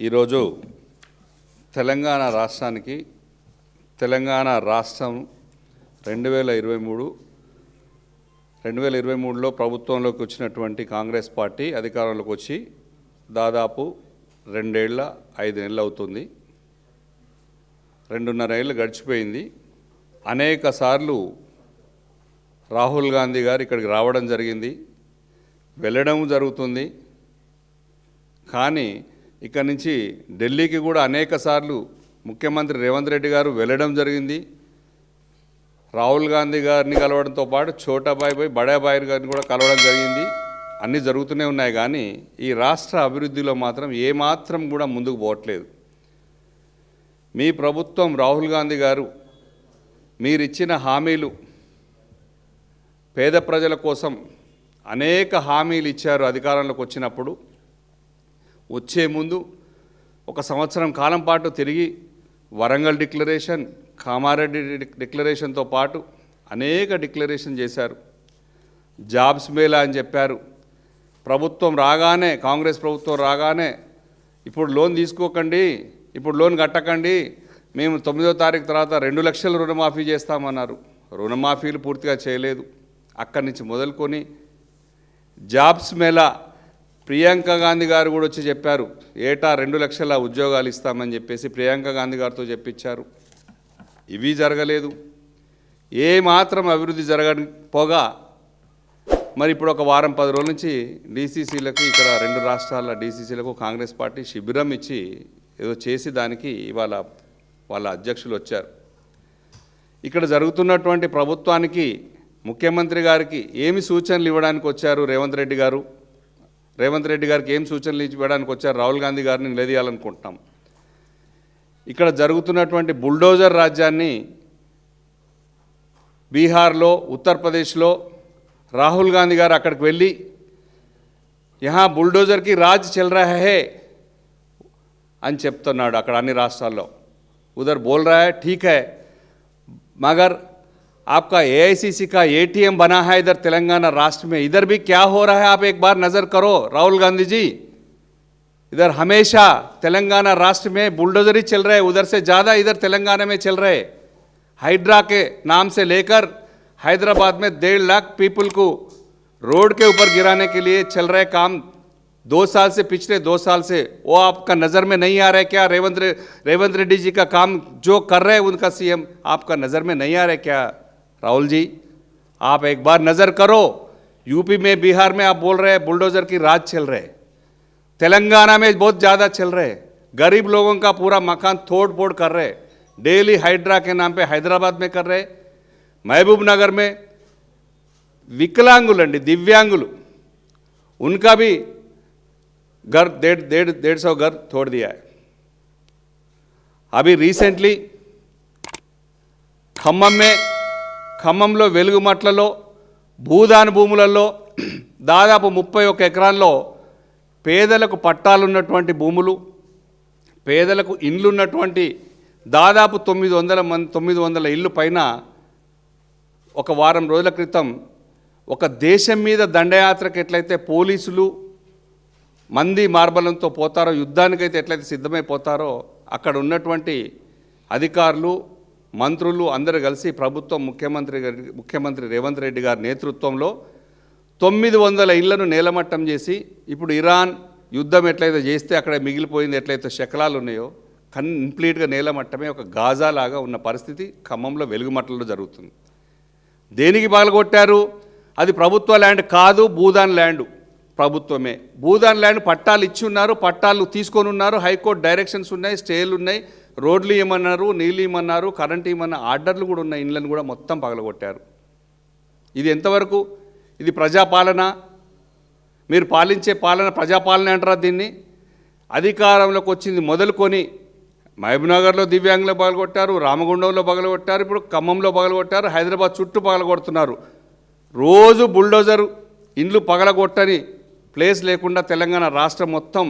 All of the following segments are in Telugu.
ఈరోజు తెలంగాణ రాష్ట్రానికి తెలంగాణ రాష్ట్రం 2023లో ప్రభుత్వంలోకి వచ్చినటువంటి కాంగ్రెస్ పార్టీ అధికారంలోకి వచ్చి దాదాపు 2 ఏళ్ల 5 నెలలు అవుతుంది. 2.5 ఏళ్ళు గడిచిపోయింది. అనేక సార్లు రాహుల్ గాంధీ గారు ఇక్కడికి రావడం జరిగింది, వెళ్ళడం జరుగుతుంది. కానీ ఇక్కడ నుంచి ఢిల్లీకి కూడా అనేక సార్లు ముఖ్యమంత్రి రేవంత్ రెడ్డి గారు వెళ్ళడం జరిగింది. రాహుల్ గాంధీ గారిని కలవడంతో పాటు ఛోటాబాయ్ బడాబాయ్ గారిని కూడా కలవడం జరిగింది. అన్నీ జరుగుతూనే ఉన్నాయి. కానీ ఈ రాష్ట్ర అభివృద్ధిలో మాత్రం ఏమాత్రం కూడా ముందుకు పోవట్లేదు. మీ ప్రభుత్వం రాహుల్ గాంధీ గారు మీరిచ్చిన హామీలు, పేద ప్రజల కోసం అనేక హామీలు ఇచ్చారు. అధికారంలోకి వచ్చినప్పుడు వచ్చే ముందు 1 సంవత్సరం కాలం పాటు తిరిగి వరంగల్ డిక్లరేషన్, కామారెడ్డి డిక్లరేషన్తో పాటు అనేక డిక్లరేషన్ చేశారు. జాబ్స్ మేళా అని చెప్పారు. ప్రభుత్వం రాగానే, కాంగ్రెస్ ప్రభుత్వం రాగానే ఇప్పుడు లోన్ తీసుకోకండి, ఇప్పుడు లోన్ కట్టకండి, మేము 9వ తారీఖు తర్వాత 2 లక్షల రుణమాఫీ చేస్తామన్నారు. రుణమాఫీలు పూర్తిగా చేయలేదు. అక్కడి నుంచి మొదలుకొని జాబ్స్ మేళా, ప్రియాంక గాంధీ గారు కూడా వచ్చి చెప్పారు, ఏటా 2 లక్షల ఉద్యోగాలు ఇస్తామని చెప్పేసి ప్రియాంక గాంధీ గారితో చెప్పించారు. ఇవి జరగలేదు. ఏమాత్రం అభివృద్ధి జరగకపోగా మరి ఇప్పుడు ఒక వారం 10 రోజుల నుంచి డీసీసీలకు, ఇక్కడ 2 రాష్ట్రాల డీసీసీలకు కాంగ్రెస్ పార్టీ శిబిరం ఇచ్చి ఏదో చేసి దానికి ఇవాళ వాళ్ళ అధ్యక్షులు వచ్చారు. ఇక్కడ జరుగుతున్నటువంటి ప్రభుత్వానికి, ముఖ్యమంత్రి గారికి ఏమి సూచనలు ఇవ్వడానికి వచ్చారు రేవంత్ రెడ్డి గారు? రేవంత్ రెడ్డి గారికి ఏం సూచనలు ఇవ్వడానికి వచ్చారు? రాహుల్ గాంధీ గారిని నిలదీయాలనుకుంటున్నాం. ఇక్కడ జరుగుతున్నటువంటి బుల్డోజర్ రాజ్యాన్ని బీహార్లో, ఉత్తరప్రదేశ్లో రాహుల్ గాంధీ గారు అక్కడికి వెళ్ళి యహా బుల్డోజర్కి రాజ్ చల్ రహా హై అని చెప్తున్నాడు. అక్కడ అన్ని రాష్ట్రాల్లో ఉదర్ బోల్ రహా హై, ఠీక్ హై, మగర్ आपका एआईसीसी का एटीएम बना है इधर तेलंगाना राष्ट्र में, इधर भी क्या हो रहा है आप एक बार नज़र करो राहुल गांधी जी. इधर हमेशा तेलंगाना राष्ट्र में बुलडोजर ही चल रहे, उधर से ज़्यादा इधर तेलंगाना में चल रहे. हाइड्रा के नाम से लेकर हैदराबाद में 1.5 लाख पीपल को रोड के ऊपर गिराने के लिए चल रहे काम 2 साल से, पिछले 2 साल से. वो आपका नज़र में नहीं आ रहा है क्या? रेवंत रेड्डी जी का काम जो कर रहे हैं उनका सीएम आपका नज़र में नहीं आ रहा है क्या? राहुल जी, आप एक बार नज़र करो. यूपी में, बिहार में आप बोल रहे हैं बुलडोज़र की राज चल रहे, तेलंगाना में बहुत ज़्यादा चल रहे. गरीब लोगों का पूरा मकान तोड़ फोड़ कर रहे. डेली हाइड्रा के नाम पे हैदराबाद में कर रहे. महबूब नगर में विकलांगुलंडी, दिव्यांगुलु, उनका भी घर 150 घर तोड़ दिया है. अभी रिसेंटली ఖమ్మంలో వెలుగుమట్లలో భూదాన భూములలో దాదాపు 31 ఎకరాల్లో పేదలకు పట్టాలున్నటువంటి భూములు, పేదలకు ఇండ్లు ఉన్నటువంటి దాదాపు 900 ఇళ్ళు పైన ఒక వారం రోజుల క్రితం ఒక దేశం మీద దండయాత్రకు ఎట్లయితే పోలీసులు మంది మార్బలంతో పోతారో, యుద్ధానికైతే ఎట్లయితే సిద్ధమైపోతారో, అక్కడ ఉన్నటువంటి అధికారులు, మంత్రులు అందరూ కలిసి ప్రభుత్వం, ముఖ్యమంత్రి రేవంత్ రెడ్డి గారి నేతృత్వంలో 900 ఇళ్లను నేలమట్టం చేసి, ఇప్పుడు ఇరాన్ యుద్ధం ఎట్లయితే చేస్తే అక్కడ మిగిలిపోయింది ఎట్లయితే శకలాలు ఉన్నాయో కంప్లీట్గా నేలమట్టమే ఒక గాజా లాగా ఉన్న పరిస్థితి ఖమ్మంలో వెలుగుమట్టలో జరుగుతుంది. దేనికి పగలగొట్టారు? అది ప్రభుత్వ ల్యాండ్ కాదు, భూదాన్ ల్యాండ్ ప్రభుత్వమే. భూదాన్ ల్యాండ్ పట్టాలు ఇచ్చి ఉన్నారు, పట్టాలు తీసుకొని ఉన్నారు, హైకోర్టు డైరెక్షన్స్ ఉన్నాయి, స్టేలు ఉన్నాయి, రోడ్లు ఇవ్వమన్నారు, నీళ్ళు ఇవ్వమన్నారు, కరెంటు ఇవ్వమన్న ఆర్డర్లు కూడా ఉన్నాయి. ఇళ్ళను కూడా మొత్తం పగలగొట్టారు. ఇది ఎంతవరకు? ఇది ప్రజాపాలన? మీరు పాలించే పాలన ప్రజాపాలన అంటారా దీన్ని? అధికారంలోకి వచ్చింది మొదలుకొని మహబూబ్నగర్లో దివ్యాంగులు పగలగొట్టారు, రామగుండంలో పగలగొట్టారు, ఇప్పుడు ఖమ్మంలో పగలగొట్టారు, హైదరాబాద్ చుట్టూ పగలగొడుతున్నారు. రోజు బుల్డోజరు ఇండ్లు పగలగొట్టని ప్లేస్ లేకుండా తెలంగాణ రాష్ట్రం మొత్తం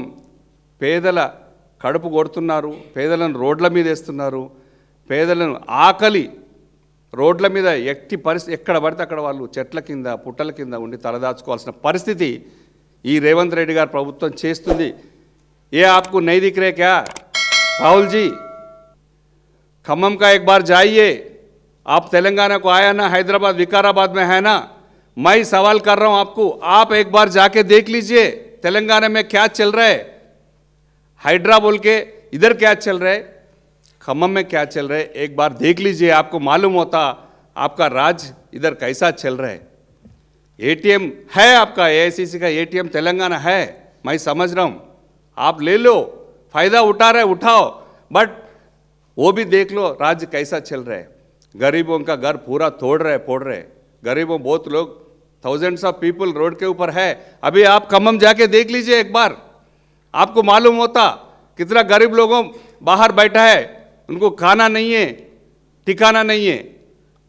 పేదల కడుపు కొడుతున్నారు, పేదలను రోడ్ల మీద వేస్తున్నారు, పేదలను ఆకలి రోడ్ల మీద ఎట్టి పరిస్థితి, ఎక్కడ పడితే అక్కడ వాళ్ళు చెట్ల కింద, పుట్టల కింద ఉండి తలదాచుకోవాల్సిన పరిస్థితి ఈ రేవంత్ రెడ్డి గారి ప్రభుత్వం చేస్తుంది. ये आपको नहीं दिख रहे क्या राहुल जी? खम्मम का एक बार जाइए, आप तेलंगाना को आया ना, हैदराबाद विकाराबाद में है ना, मैं सवाल कर रहा हूं आपको, आप एक बार जाके देख लीजिए तेलंगाना में क्या चल रहा है। हाइड्रा बोल के इधर क्या चल रहा है, खम्मम में क्या चल रहा है, एक बार देख लीजिए, आपको मालूम होता आपका राज इधर कैसा चल रहा है। एटीएम है आपका, एआईसीसी का एटीएम तेलंगाना है, मैं समझ रहा हूँ, आप ले लो, फायदा उठा रहे उठाओ, बट वो भी देख लो राज्य कैसा चल रहा है। गरीबों का घर पूरा तोड़ रहे फोड़ रहे, गरीबों बहुत लोग, थाउजेंड्स ऑफ पीपल रोड के ऊपर है। अभी आप खम्मम जाके देख लीजिए एक बार, आपको मालूम होता कितना गरीब लोगों बाहर बैठा है, उनको खाना नहीं है, ठिकाना नहीं है।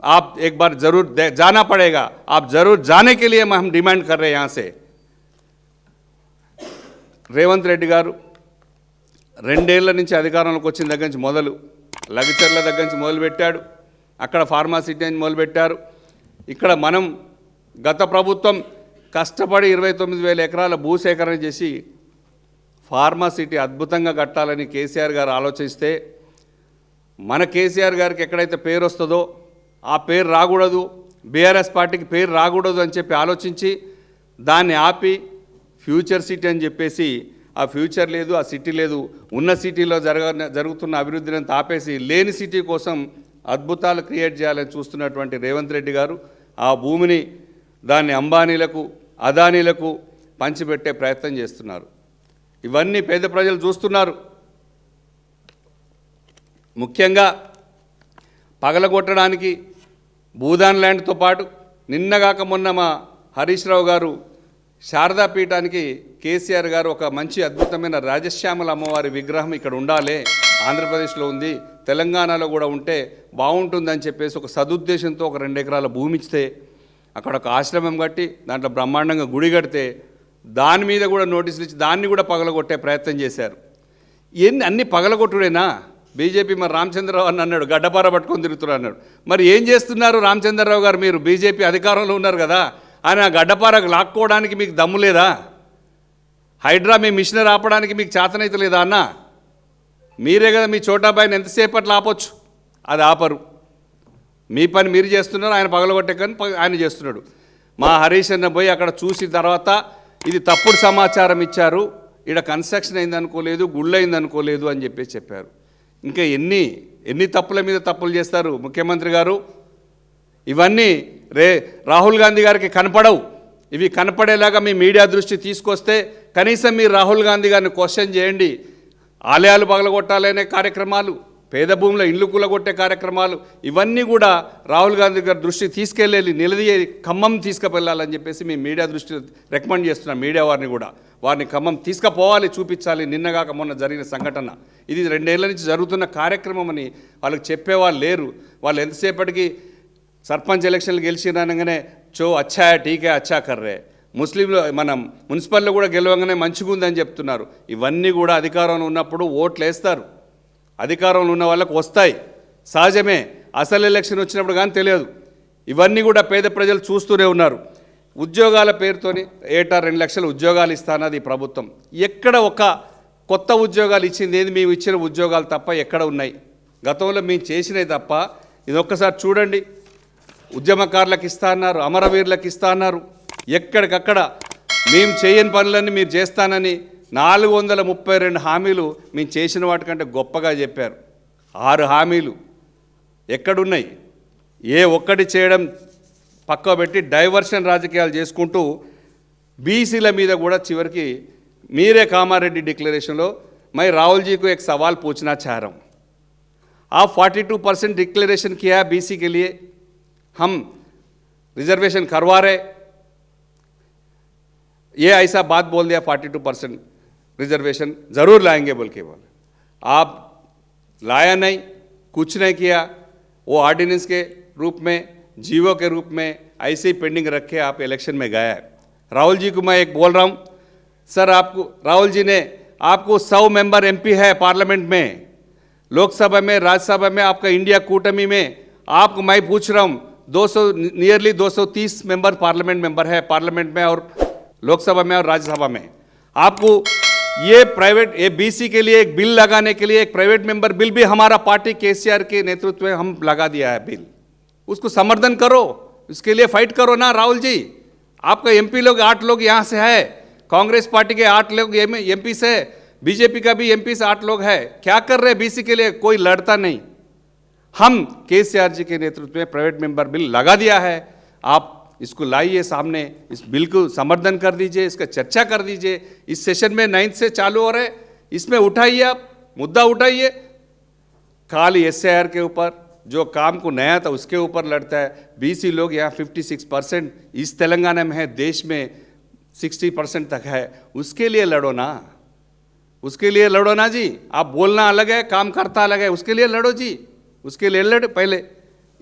आप एक बार जरूर जाना पड़ेगा, आप जरूर जाने के लिए हम डिमांड कर रहे हैं। यहाँ से రేవంత్ రెడ్డి గారు 2 ఏళ్ల నుంచి అధికారంలోకి వచ్చిన దగ్గర నుంచి మొదలు లగచర్ల దగ్గర నుంచి మొదలుపెట్టాడు, అక్కడ ఫార్మాసిటీ నుంచి మొదలుపెట్టారు, ఇక్కడ మనం గత ప్రభుత్వం కష్టపడి 29,000 ఎకరాల భూసేకరణ చేసి ఫార్మాసిటీ అద్భుతంగా కట్టాలని కేసీఆర్ గారు ఆలోచిస్తే, మన కేసీఆర్ గారికి ఎక్కడైతే పేరు వస్తుందో ఆ పేరు రాకూడదు, బీఆర్ఎస్ పార్టీకి పేరు రాకూడదు అని చెప్పి ఆలోచించి దాన్ని ఆపి ఫ్యూచర్ సిటీ అని చెప్పేసి, ఆ ఫ్యూచర్ లేదు, ఆ సిటీ లేదు, ఉన్న సిటీలో జరుగుతున్న అభివృద్ధిని అంతా ఆపేసి లేని సిటీ కోసం అద్భుతాలు క్రియేట్ చేయాలని చూస్తున్నటువంటి రేవంత్ రెడ్డి గారు ఆ భూమిని దాన్ని అంబానీలకు అదానీలకు పంచిపెట్టే ప్రయత్నం చేస్తున్నారు. ఇవన్నీ పేద ప్రజలు చూస్తున్నారు. ముఖ్యంగా పగలగొట్టడానికి భూదాన్ ల్యాండ్తో పాటు నిన్నగాక మొన్న మా హరీష్ రావు గారు శారదా పీఠానికి కేసీఆర్ గారు ఒక మంచి అద్భుతమైన రాజశ్యామల అమ్మవారి విగ్రహం ఇక్కడ ఉండాలి, ఆంధ్రప్రదేశ్లో ఉంది, తెలంగాణలో కూడా ఉంటే బాగుంటుందని చెప్పేసి ఒక సదుద్దేశంతో ఒక 2 ఎకరాల భూమి ఇస్తే అక్కడ ఒక ఆశ్రమం కట్టి దాంట్లో బ్రహ్మాండంగా గుడి కడితే దాని మీద కూడా నోటీసులు ఇచ్చి దాన్ని కూడా పగలగొట్టే ప్రయత్నం చేశారు. అన్ని పగలగొట్టుడేనా? బీజేపీ మరి రామచంద్రరావు అని అన్నాడు, గడ్డపార పట్టుకొని తిరుగుతున్నారు అన్నాడు. మరి ఏం చేస్తున్నారు రామచంద్రరావు గారు? మీరు బీజేపీ అధికారంలో ఉన్నారు కదా, ఆయన గడ్డపారకు లాక్కోవడానికి మీకు దమ్ము లేదా? హైడ్రా మీ మిషనరీ ఆపడానికి మీకు చేతనైతే లేదా అన్న? మీరే కదా మీ చోటాబాయిని ఎంతసేపట్లో ఆపొచ్చు, అది ఆపరు. మీ పని మీరు చేస్తున్నారు, ఆయన పగలగొట్టే కానీ ఆయన చేస్తున్నాడు. మా హరీష్ అన్న పోయి అక్కడ చూసిన తర్వాత ఇది తప్పుడు సమాచారం ఇచ్చారు, ఇక్కడ కన్స్ట్రక్షన్ అయింది అనుకోలేదు, గుళ్ళు అయింది అనుకోలేదు అని చెప్పేసి చెప్పారు. ఇంకా ఎన్ని తప్పుల మీద తప్పులు చేస్తారు ముఖ్యమంత్రి గారు? ఇవన్నీ రాహుల్ గాంధీ గారికి కనపడవు. ఇవి కనపడేలాగా మీ మీడియా దృష్టి తీసుకొస్తే కనీసం మీరు రాహుల్ గాంధీ గారిని క్వశ్చన్ చేయండి. ఆలయాలు పగలగొట్టాలనే కార్యక్రమాలు, పేద భూముల ఇళ్ళు కూలగొట్టే కార్యక్రమాలు, ఇవన్నీ కూడా రాహుల్ గాంధీ గారి దృష్టికి తీసుకెళ్ళి నిలదీయ ఖమ్మం తీసుకువెళ్ళాలని చెప్పేసి మీ మీడియా దృష్టి రికమెండ్ చేస్తున్నాం. మీడియా వారిని కూడా వారిని ఖమ్మం తీసుకుపోవాలి, చూపించాలి. నిన్నగాక మొన్న జరిగిన సంఘటన ఇది 2 ఏళ్ల నుంచి జరుగుతున్న కార్యక్రమం అని వాళ్ళకి చెప్పేవాళ్ళు లేరు. వాళ్ళు ఎంతసేపటికి సర్పంచ్ ఎలక్షన్లు గెలిచినగానే చో అచ్చా టీకే అచ్చా కర్రే, ముస్లింలు మనం మున్సిపల్లో కూడా గెలవగానే మంచిగా ఉందని చెప్తున్నారు. ఇవన్నీ కూడా అధికారంలో ఉన్నప్పుడు ఓట్లు వేస్తారు, అధికారంలో ఉన్న వాళ్ళకు వస్తాయి, సహజమే. అసలు ఎలక్షన్ వచ్చినప్పుడు కానీ తెలియదు. ఇవన్నీ కూడా పేద ప్రజలు చూస్తూనే ఉన్నారు. ఉద్యోగాల పేరుతోని ఏటా 2 లక్షల ఉద్యోగాలు ఇస్తానది ప్రభుత్వం. ఎక్కడ ఒక కొత్త ఉద్యోగాలు ఇచ్చింది ఏది? మేము ఇచ్చిన ఉద్యోగాలు తప్ప ఎక్కడ ఉన్నాయి? గతంలో మేము చేసినవి తప్ప. ఇది ఒక్కసారి చూడండి. ఉద్యమకారులకు ఇస్తా అన్నారు, అమరవీరులకు ఇస్తా అన్నారు. ఎక్కడికక్కడ మేము చేయని పనులన్నీ మీరు చేస్తానని 432 హామీలు మేము చేసిన వాటికంటే గొప్పగా చెప్పారు. 6 హామీలు ఎక్కడున్నాయి? ఏ ఒక్కటి చేయడం పక్క పెట్టి డైవర్షన్ రాజకీయాలు చేసుకుంటూ బీసీల మీద కూడా చివరికి మీరే కామారెడ్డి డిక్లరేషన్లో मैं राहुल जी को एक सवाल पूछना चाह रहा हूँ. आप 42% डिक्लेरेशन किया है बीसी के लिए, हम रिजर्वेशन करवा रहे, ये ऐसा बात बोल दिया 42% रिजर्वेशन ज़रूर लाएंगे बोल के बोले. आप लाया नहीं, कुछ नहीं किया. वो ऑर्डिनेंस के रूप में, जीवो के रूप में ऐसे ही पेंडिंग रख के आप इलेक्शन में गया है. राहुल जी को मैं एक बोल रहा हूँ सर, आपको राहुल जी ने आपको 100 मेंबर एमपी है पार्लियामेंट में, लोकसभा में, राज्यसभा में, आपका इंडिया कूटमी में. आपको मैं पूछ रहा हूँ 200 नियरली 230 मेंबर पार्लियामेंट मेंबर है, पार्लियामेंट में और लोकसभा में और राज्यसभा में. आपको ये प्राइवेट ये बीसी के लिए एक बिल लगाने के लिए एक प्राइवेट मेंबर बिल भी हमारा पार्टी केसीआर के नेतृत्व में हम लगा दिया है बिल, उसको समर्थन करो, उसके लिए फाइट करो ना राहुल जी। आपका एमपी लोग 8 लोग यहाँ से है, कांग्रेस पार्टी के 8 लोग एमपी से, बीजेपी का भी एमपी से 8 लोग है, क्या कर रहे हैं बीसी के लिए? कोई लड़ता नहीं। हम केसीआर जी के नेतृत्व में प्राइवेट मेंबर बिल लगा दिया है, आप इसको लाइए सामने, इस बिल को समर्थन कर दीजिए, इसका चर्चा कर दीजिए। इस सेशन में 9 से चालू हो रहे, इसमें उठाइए, आप मुद्दा उठाइए। खाली एसआईआर के ऊपर जो काम को नया था उसके ऊपर लड़ता है। बीसी लोग यहाँ 56% इस तेलंगाना में है, देश में 60% तक है, उसके लिए लड़ो ना, उसके लिए लड़ो ना जी। आप बोलना अलग है, काम करता अलग है, उसके लिए लड़ो जी, उसके लिए लड़ो। पहले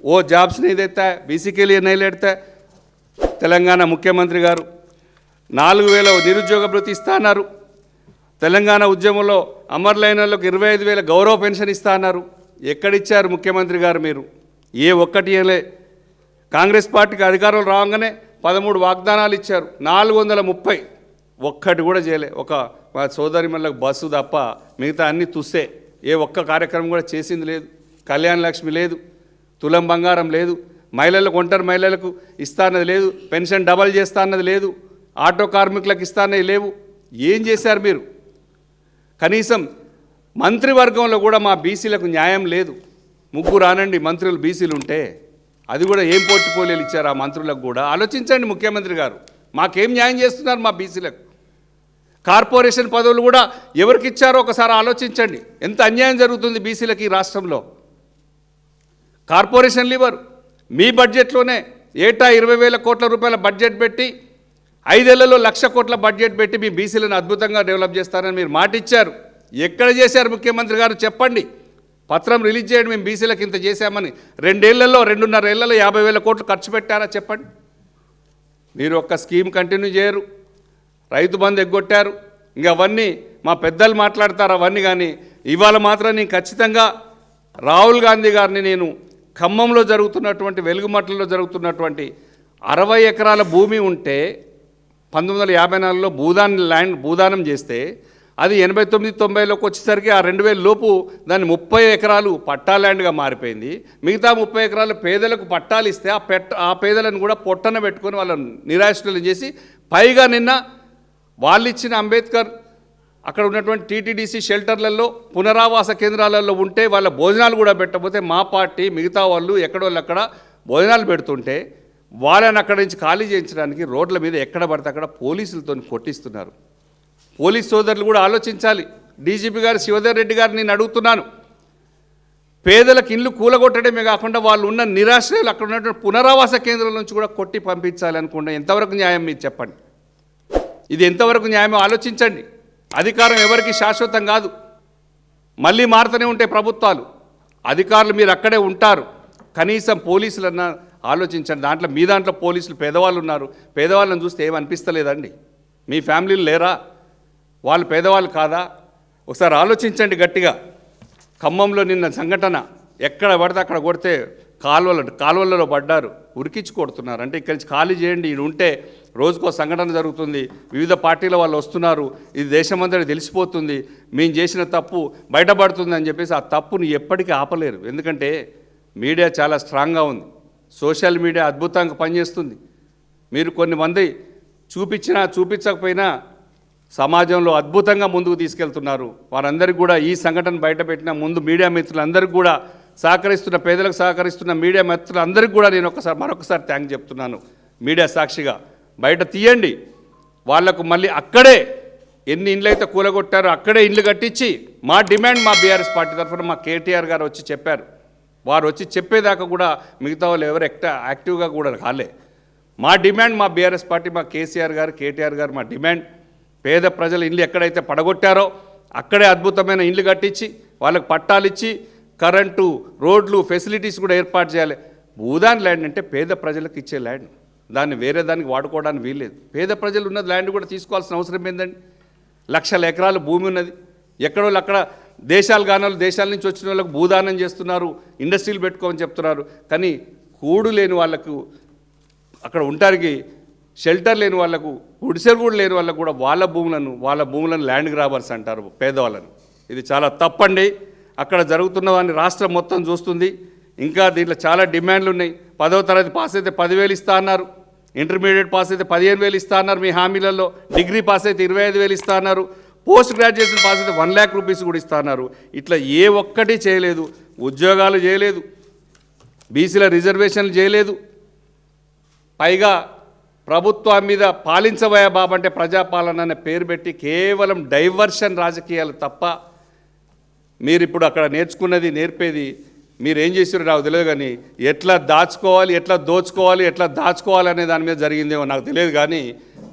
वो जॉब्स नहीं देता है, बीसी के लिए नहीं लड़ता है। తెలంగాణ ముఖ్యమంత్రి గారు 4000 నిరుద్యోగ భృతి ఇస్తా అన్నారు, తెలంగాణ ఉద్యమంలో అమరులైన వాళ్ళకు 25,000 గౌరవ పెన్షన్ ఇస్తా అన్నారు. ఎక్కడిచ్చారు ముఖ్యమంత్రి గారు మీరు? ఏ ఒక్కటి ఇవ్వలే. కాంగ్రెస్ పార్టీకి అధికారం రాగానే 13 వాగ్దానాలు ఇచ్చారు, 430 ఒక్కటి కూడా చేయలే. ఒక మా సోదరిమణులకు బస్సు తప్ప మిగతా అన్ని తుస్సే. ఏ ఒక్క కార్యక్రమం కూడా చేసింది లేదు. కళ్యాణ లక్ష్మి లేదు, తులం బంగారం లేదు, మహిళలకు ఒంటరి మహిళలకు ఇస్తా అన్నది లేదు, పెన్షన్ డబల్ చేస్తా అన్నది లేదు, ఆటో కార్మికులకు ఇస్తా అన్నది లేవు. ఏం చేశారు మీరు? కనీసం మంత్రివర్గంలో కూడా మా బీసీలకు న్యాయం లేదు. 3 ఆనండి మంత్రులు బీసీలు ఉంటే అది కూడా ఏం పోర్ట్ఫోలియోలు ఇచ్చారు ఆ మంత్రులకు కూడా? ఆలోచించండి ముఖ్యమంత్రి గారు, మాకేం న్యాయం చేస్తున్నారు మా బీసీలకు? కార్పొరేషన్ పదవులు కూడా ఎవరికి ఇచ్చారో ఒకసారి ఆలోచించండి. ఎంత అన్యాయం జరుగుతుంది బీసీలకు ఈ రాష్ట్రంలో. కార్పొరేషన్ లివర్ మీ బడ్జెట్లోనే ఏటా 20,000 కోట్ల రూపాయల బడ్జెట్ పెట్టి 5 ఏళ్లలో 1,00,000 కోట్ల బడ్జెట్ పెట్టి మీ బీసీలను అద్భుతంగా డెవలప్ చేస్తారని మీరు మాట ఇచ్చారు. ఎక్కడ చేశారు ముఖ్యమంత్రి గారు? చెప్పండి, పత్రం రిలీజ్ చేయండి, మేము బీసీలకు ఇంత చేశామని. 2 ఏళ్లలో 2.5 ఏళ్లలో 50,000 కోట్లు ఖర్చు పెట్టారా? చెప్పండి. మీరు ఒక్క స్కీమ్ కంటిన్యూ చేయరు, రైతు బంధు ఎగ్గొట్టారు, ఇంకా అవన్నీ మా పెద్దలు మాట్లాడతారు అవన్నీ. కానీ ఇవాళ మాత్రం నేను ఖచ్చితంగా రాహుల్ గాంధీ గారిని నేను ఖమ్మంలో జరుగుతున్నటువంటి వెలుగుమట్లలో జరుగుతున్నటువంటి 60 ఎకరాల భూమి ఉంటే 1954లో భూదానం చేస్తే అది 89-90లోకి వచ్చేసరికి ఆ 2000 లోపు దాన్ని 30 ఎకరాలు పట్టా ల్యాండ్గా మారిపోయింది. మిగతా 30 ఎకరాలు పేదలకు పట్టాలు ఇస్తే ఆ పేదలను కూడా పొట్టన పెట్టుకొని వాళ్ళని నిరాశ్రయం చేసి, పైగా నిన్న వాళ్ళు ఇచ్చిన అంబేద్కర్ అక్కడ ఉన్నటువంటి టీటీడీసీ షెల్టర్లలో పునరావాస కేంద్రాలలో ఉంటే వాళ్ళ భోజనాలు కూడా పెట్టకపోతే మా పార్టీ మిగతా వాళ్ళు ఎక్కడోళ్ళు అక్కడ భోజనాలు పెడుతుంటే వాళ్ళని అక్కడి నుంచి ఖాళీ చేయించడానికి రోడ్ల మీద ఎక్కడ పడితే అక్కడ పోలీసులతో కొట్టిస్తున్నారు. పోలీస్ సోదరులు కూడా ఆలోచించాలి. డీజీపీ గారు శివధర్ రెడ్డి గారు నేను అడుగుతున్నాను, పేదలకు ఇల్లు కూలగొట్టడమే కాకుండా వాళ్ళు ఉన్న నిరాశ్రయులు అక్కడ ఉన్నటువంటి పునరావాస కేంద్రాల నుంచి కూడా కొట్టి పంపించాలి అనుకుంటే ఎంతవరకు న్యాయం మీరు చెప్పండి? ఇది ఎంతవరకు న్యాయమో ఆలోచించండి. అధికారం ఎవరికి శాశ్వతం కాదు, మళ్ళీ మారుతూనే ఉంటాయి ప్రభుత్వాలు. అధికారులు మీరు అక్కడే ఉంటారు, కనీసం పోలీసులన్నా ఆలోచించండి. మీ దాంట్లో పోలీసులు పేదవాళ్ళు ఉన్నారు, పేదవాళ్ళని చూస్తే ఏమనిపిస్తలేదండి? మీ ఫ్యామిలీలు లేరా? వాళ్ళు పేదవాళ్ళు కాదా? ఒకసారి ఆలోచించండి గట్టిగా. ఖమ్మంలో నిన్న సంఘటన, ఎక్కడ పడితే అక్కడ కొడితే కాలువలలో పడ్డారు, ఉరికించి కొడుతున్నారు. అంటే ఇక్కడి నుంచి ఖాళీ చేయండి, ఇది ఉంటే రోజుకో సంఘటన జరుగుతుంది, వివిధ పార్టీల వాళ్ళు వస్తున్నారు, ఇది దేశమంతటి తెలిసిపోతుంది, మేము చేసిన తప్పు బయటపడుతుంది అని చెప్పేసి ఆ తప్పును ఎప్పటికీ ఆపలేరు. ఎందుకంటే మీడియా చాలా స్ట్రాంగ్గా ఉంది, సోషల్ మీడియా అద్భుతంగా పనిచేస్తుంది. మీరు కొన్ని మంది చూపించినా చూపించకపోయినా సమాజంలో అద్భుతంగా ముందుకు తీసుకెళ్తున్నారు. వారందరికీ కూడా ఈ సంఘటన బయటపెట్టిన ముందు మీడియా మిత్రులందరికీ కూడా సహకరిస్తున్న, పేదలకు సహకరిస్తున్న మీడియా మిత్రులందరికీ కూడా నేను మరొకసారి థ్యాంక్ చెప్తున్నాను. మీడియా సాక్షిగా బయట తీయండి. వాళ్లకు మళ్ళీ అక్కడే ఎన్ని ఇండ్లు అయితే కూలగొట్టారో అక్కడే ఇండ్లు కట్టించి మా డిమాండ్, మా బీఆర్ఎస్ పార్టీ తరఫున మా కేటీఆర్ గారు వచ్చి చెప్పారు. వారు వచ్చి చెప్పేదాకా కూడా మిగతా వాళ్ళు ఎవరు యాక్టివ్గా కూడా కాలే. మా డిమాండ్, మా బీఆర్ఎస్ పార్టీ, మా కేసీఆర్ గారు, కేటీఆర్ గారు మా డిమాండ్, పేద ప్రజల ఇండ్లు ఎక్కడైతే పడగొట్టారో అక్కడే అద్భుతమైన ఇండ్లు కట్టించి వాళ్ళకు పట్టాలు ఇచ్చి కరెంటు, రోడ్లు, ఫెసిలిటీస్ కూడా ఏర్పాటు చేయాలి. భూదాన్ ల్యాండ్ అంటే పేద ప్రజలకు ఇచ్చే ల్యాండ్, దాన్ని వేరే దానికి వాడుకోవడానికి వీల్లేదు. పేద ప్రజలు ఉన్న ల్యాండ్ కూడా తీసుకోవాల్సిన అవసరం ఏందండి? 1,00,000 ఎకరాల భూమి ఉన్నది, ఎక్కడో అక్కడ దేశాల నుంచి వచ్చిన వాళ్ళకు భూదానం చేస్తున్నారు, ఇండస్ట్రీలు పెట్టుకోమని చెప్తున్నారు. కానీ కూడు లేని వాళ్ళకు అక్కడ ఉండడానికి షెల్టర్ లేని వాళ్ళకు, గుడిసెలు కూడా లేని వాళ్ళకు కూడా వాళ్ళ భూములను ల్యాండ్ గ్రాబర్స్ అంటారు పేదవాళ్ళను. ఇది చాలా తప్పండి. అక్కడ జరుగుతున్న వాడిని రాష్ట్రం మొత్తం చూస్తుంది. ఇంకా దీంట్లో చాలా డిమాండ్లు ఉన్నాయి. 10వ తరగతి పాస్ అయితే 10,000 ఇస్తా అన్నారు, ఇంటర్మీడియట్ పాస్ అయితే 15,000 ఇస్తా అన్నారు మీ హామీలలో, డిగ్రీ పాస్ అయితే 25,000 ఇస్తా అన్నారు, పోస్ట్ గ్రాడ్యుయేషన్ పాస్ అయితే 1 lakh రూపీస్ కూడా ఇస్తా అన్నారు. ఇట్లా ఏ ఒక్కటి చేయలేదు. ఉద్యోగాలు చేయలేదు, బీసీల రిజర్వేషన్లు చేయలేదు. పైగా ప్రభుత్వం మీద పాలించబోయే బాబంటే ప్రజాపాలన అనే పేరు పెట్టి కేవలం డైవర్షన్ రాజకీయాలు తప్ప మీరు ఇప్పుడు అక్కడ నేర్పేది మీరు ఏం చేసారో నాకు తెలియదు. కానీ ఎట్లా దాచుకోవాలి, ఎట్లా దాచుకోవాలి అనే దాని మీద జరిగిందేమో నాకు తెలియదు. కానీ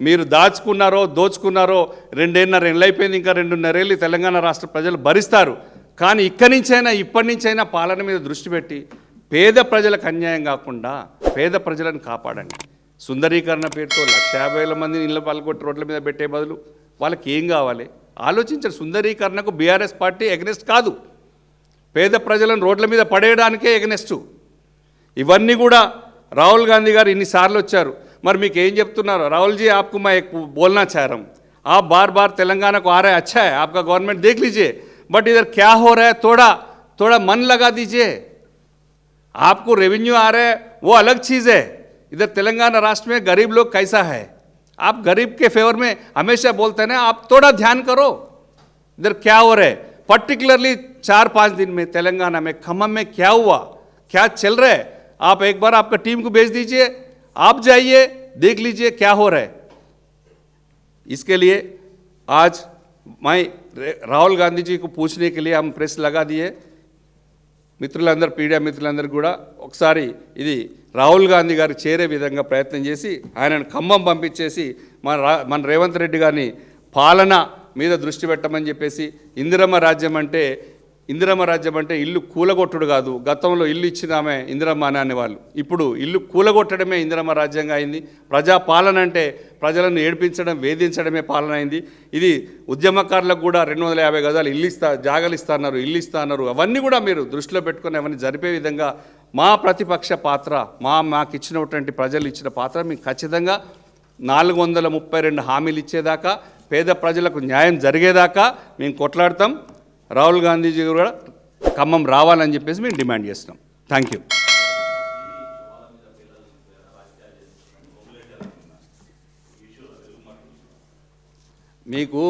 మీరు దోచుకున్నారో 2.5 ఏళ్ళు అయిపోయింది. ఇంకా 2.5 ఏళ్ళు తెలంగాణ రాష్ట్ర ప్రజలు భరిస్తారు. కానీ ఇప్పటి నుంచైనా పాలన మీద దృష్టి పెట్టి పేద ప్రజలకు అన్యాయం కాకుండా పేద ప్రజలను కాపాడండి. సుందరీకరణ పేరుతో 1,50,000 మందిని ఇళ్ళ పాల్గొట్టి రోడ్ల మీద పెట్టే బదులు వాళ్ళకి ఏం కావాలి ఆలోచించండి. సుందరీకరణకు బీఆర్ఎస్ పార్టీ ఎగనెస్ట్ కాదు, పేద ప్రజలను రోడ్ల మీద పడేయడానికే ఎగనెస్టు. ఇవన్నీ కూడా రాహుల్ గాంధీ గారు ఇన్నిసార్లు వచ్చారు. మరి మీకు ఏం చెప్తున్నారు? రాहुल जी आपको मैं एक बोलना चाह रहा हूँ, आप बार बार तेलंगाना को आ रहे हैं, अच्छा है आपका गवर्नमेंट देख लीजिए, बट इधर क्या हो रहा है थोड़ा मन लगा दीजिए. आपको रेवेन्यू आ रहा है वो अलग चीज़ है. इधर तेलंगाना राष्ट्र में गरीब लोग कैसा है, आप गरीब के फेवर में हमेशा बोलते हैं ना, आप थोड़ा ध्यान करो इधर क्या हो रहा है. पर्टिकुलरली 4-5 दिन में तेलंगाना में खम्मम में क्या हुआ, क्या चल रहा है, आप एक बार आपका टीम को भेज दीजिए, आप जाइए देख लीजिए क्या हो रहा है. इसके लिए आज मैं राहुल गांधी जी को पूछने के लिए हम प्रेस लगा दिए. మిత్రులందరూ మీడియా మిత్రులందరూ కూడా ఒకసారి ఇది రాహుల్ గాంధీ గారికి చేరే విధంగా ప్రయత్నం చేసి ఆయనను ఖమ్మం పంపించేసి మన రేవంత్ రెడ్డి గారిని పాలన మీద దృష్టి పెట్టమని చెప్పేసి ఇందిరమ్మ రాజ్యం అంటే ఇల్లు కూలగొట్టుడు కాదు. గతంలో ఇల్లు ఇచ్చినామే ఇందిరమ్మ అని అనేవాళ్ళు, ఇప్పుడు ఇల్లు కూలగొట్టడమే ఇందిరమ్మ రాజ్యంగా అయింది. ప్రజా పాలన అంటే ప్రజలను ఏడిపించడం, వేధించడమే పాలన అయింది. ఇది ఉద్యమకారులకు కూడా 250 గజాలు జాగాలు ఇస్తున్నారు. అవన్నీ కూడా మీరు దృష్టిలో పెట్టుకొని అవన్నీ జరిపే విధంగా మా ప్రతిపక్ష పాత్ర, మాకు ఇచ్చినటువంటి ప్రజలు ఇచ్చిన పాత్ర మేము ఖచ్చితంగా 432 హామీలు ఇచ్చేదాకా, పేద ప్రజలకు న్యాయం జరిగేదాకా మేము కొట్లాడతాం. రాహుల్ గాంధీజీ కూడా ఖమ్మం రావాలని చెప్పేసి మేము డిమాండ్ చేస్తున్నాం. Thank you. మీకు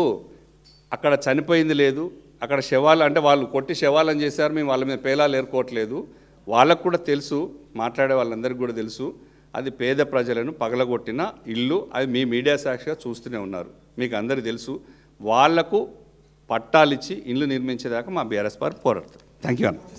అక్కడ చనిపోయింది లేదు, అక్కడ శవాలు అంటే వాళ్ళు కొట్టి శవాలను చేశారు, మేము వాళ్ళ మీద పేలాలు ఏరుకోవట్లేదు. వాళ్ళకు కూడా తెలుసు, మాట్లాడే వాళ్ళందరికీ కూడా తెలుసు, అది పేద ప్రజలను పగలగొట్టిన ఇల్లు. అది మీ మీడియా సాక్షిగా చూస్తూనే ఉన్నారు, మీకు అందరికీ తెలుసు. వాళ్లకు పట్టాలిచ్చి ఇల్లు నిర్మించేదాకా మా బీఆర్ఎస్ పార్టీ పోరాడుతుంది. థ్యాంక్ యూ అన్న.